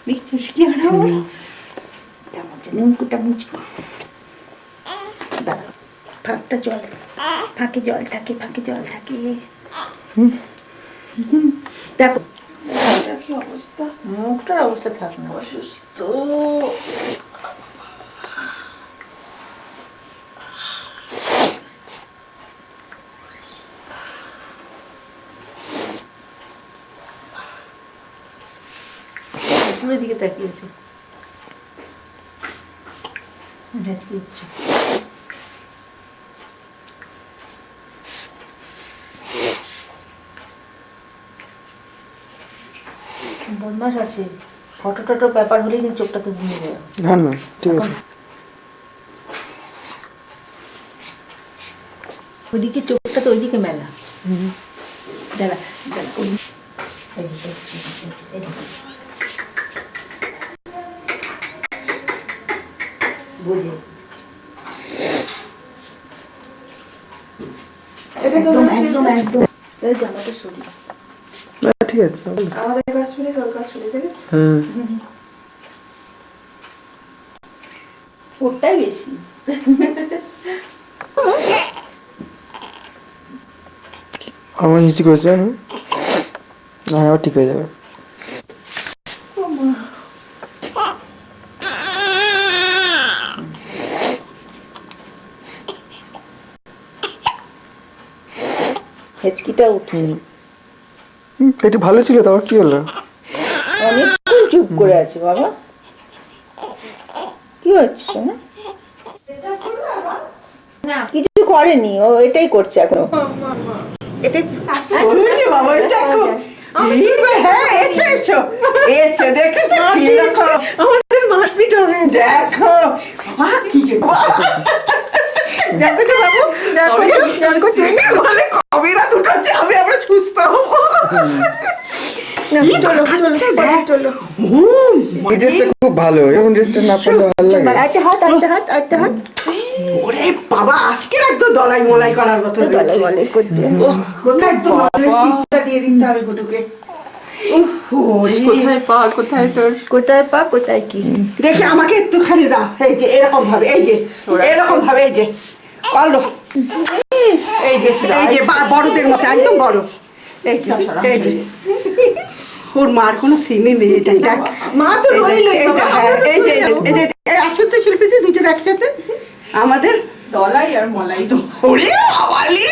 দেখছিস কি মুখটা মুছবো, ফাঁকটা জল, ফাঁকে জল থাকে, ফাঁকে জল থাকে। দেখো কি অবস্থা, মুখটার অবস্থা থাক না, অসুস্থ। দিকে তাকিয়েছে বদমাস আছে। ফটো টটো ব্যাপার হলেই কিন্তু চোখটাতে ঘুমিয়ে যায়। না না ঠিক আছে। ওইদিকে চোখটা তো ওইদিকে মেলা। দাঁড়া বুঝে একদম একদম একদম জামাটা সরি। ঠিক আছে আমাদের কাজ ফিরে তোর কাজ ফিরে দেবে। ওটাই বেশি। আমার হিসি করেছে না, আবার ঠিক হয়ে যাবে। হেঁচকিটা উঠছে। একটু ভালো ছিল, তারপর কি হলো? অনেকক্ষণ চুপ করে আছে বাবা। কি হচ্ছে না, কিছু করেনি, ও এটাই করছে এখনো। এটাই বাবা, আমাদের মারপিট হবে। দেখো দেখো তো বাবু, দেখো কবে রাত উঠাচ্ছে, আমরা সুস্থ হবো। খুব ভালো, এখন ড্রেসটা না পরলে ভালো লাগে। একটা হাত, একটা হাত, একটা হাত। ওরে বাবা, আজকে একদম দলাই মলাই করার মতো দলাই মলাই করছে। একদম দিয়ে দিতে হবে গুটুকে। কোথায় পা, কোথায় তোর, কোথায় পা, কোথায় কি? দেখে আমাকে একটুখানি দাও। এই যে এরকম ভাবে, এই যে এরকম ভাবে, এই যে পারলো, এই যে এই যে বড়দের মতো একদম বড়। এই যে এই যে ওর মার কোনো সিনে নেই। এটাই দেখ, মা তো রইল। এই যে এই যে একসাথে শিল্পীতে দুজন একসাথে আমাদের দলাই আর মলাই। তো ওরে বাবালি,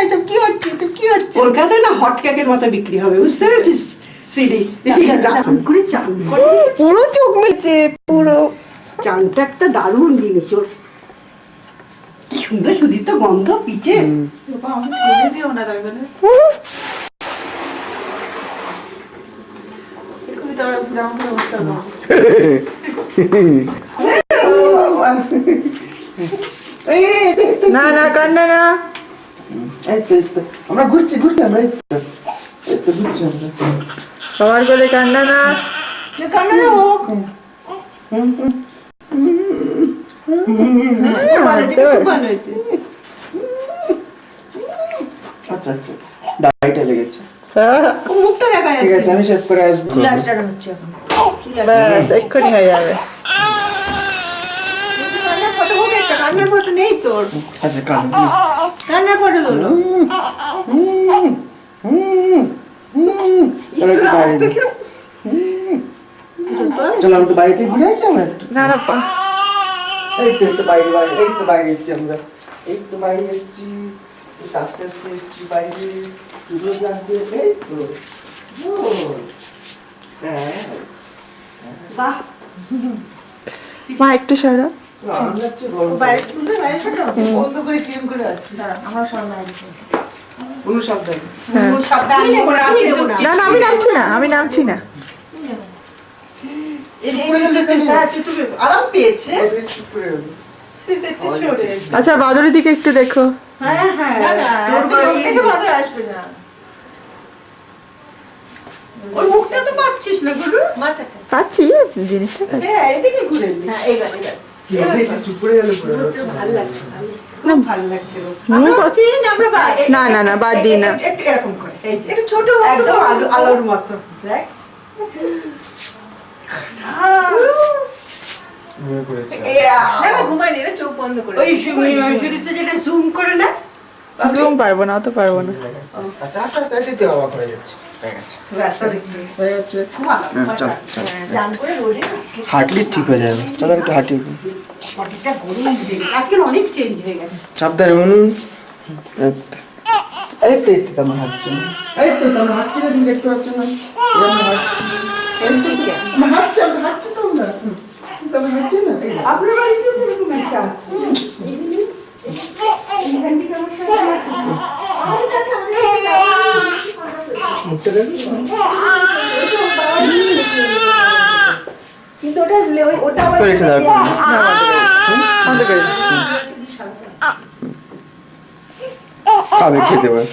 এসব কি হচ্ছে, কি হচ্ছে? কলকাতায় না হট কেকের মতো বিক্রি হবে, বুঝতে পেরেছিস? সিডি করে চান করে পুরো চোখ মেলছে, পুরো। চানটা একটা দারুণ জিনিস। ওর কি সুন্দর সুদীপ্ত গন্ধ পিছে। না না কান্না না, আমরা ঘুরছি ঘুরছি, আমরা ঘুরছি আমরা। সবার বলে কান্না না, কান্না না হোক। আচ্ছা আচ্ছা, ডাইটা লেগেছে। মুখটা দেখা যাচ্ছে। ঠিক আছে, আমি শেভ করে আসবো। হচ্ছে এখন, ব্যাস এক্ষুনি হয়ে যাবে। কান্নার ফটো নেই তোর? আচ্ছা কাঁদো। কান্নার ফটো তোলো। চলো আমরা তো বাড়িতে ঘুরে আসি। আমরা একটু না না, এই তো বাইরে বাইরে, এই তো বাইরে এসছি আমরা, এই তো বাইরে এসছি, আস্তে আস্তে এসছি বাইরে, দুটো গ্লাস দিয়ে। এই তো বাহ, মা একটু সরো। বাইরে তুলবে, বাইরে ফটো বন্ধ করে ক্লিন করে আছে। আমার সামনে কোনো শব্দ নেই। না না, আমি নামছি না, আমি নামছি না। আরাম পেয়েছে। আচ্ছা বাদরের দিকে একটু দেখো। হ্যাঁ হ্যাঁ, বাদর আসবে না। ওর মুখটা তো পাচ্ছিস না গুরু? পাচ্ছি জিনিসটা, হ্যাঁ এদিকে ঘুরে নে। হ্যাঁ এইবার এইবার না না না, বাদ দিই না। এরকম করে, একটু ছোট একদম আলোর মতো। দেখ ঘুমিয়ে পড়েছে। না না ঘুমায়নি, এরা চোখ বন্ধ করে। ওই শুধু যেটা জুম করে না জুম পারবো না, অত পারবো না। আচ্ছা আচ্ছা আচ্ছা, এটাতে অবাক হয়ে যাচ্ছে। হয়ে গেছে, হয়ে যাচ্ছে। চল চল, জান করে রোজই না। হাঁটলে ঠিক হয়ে যাবে। চলো একটু হাঁটি। বডিটা গরম হয়ে গেছে, আজকাল অনেক চেঞ্জ হয়ে গেছে। সাবধানে মনুন। এই তো তেমন হাঁটছে না, এই তো তেমন হাঁটছে না, তুমি দেখতে পাচ্ছ না? এই আমরা হাঁটছি, এই তো আমরা হাঁটছি, আমরা হাঁটছি তো আমরা। তেমন হাঁটছে না, এই যে। আপনার বাড়িতে এরকম একটা আছে। মুখটা দেখো। কিন্তু ওটা ওটা আবার তো রেখে দাও। বন্ধ করে দিই। খাবে, খেতে পারে।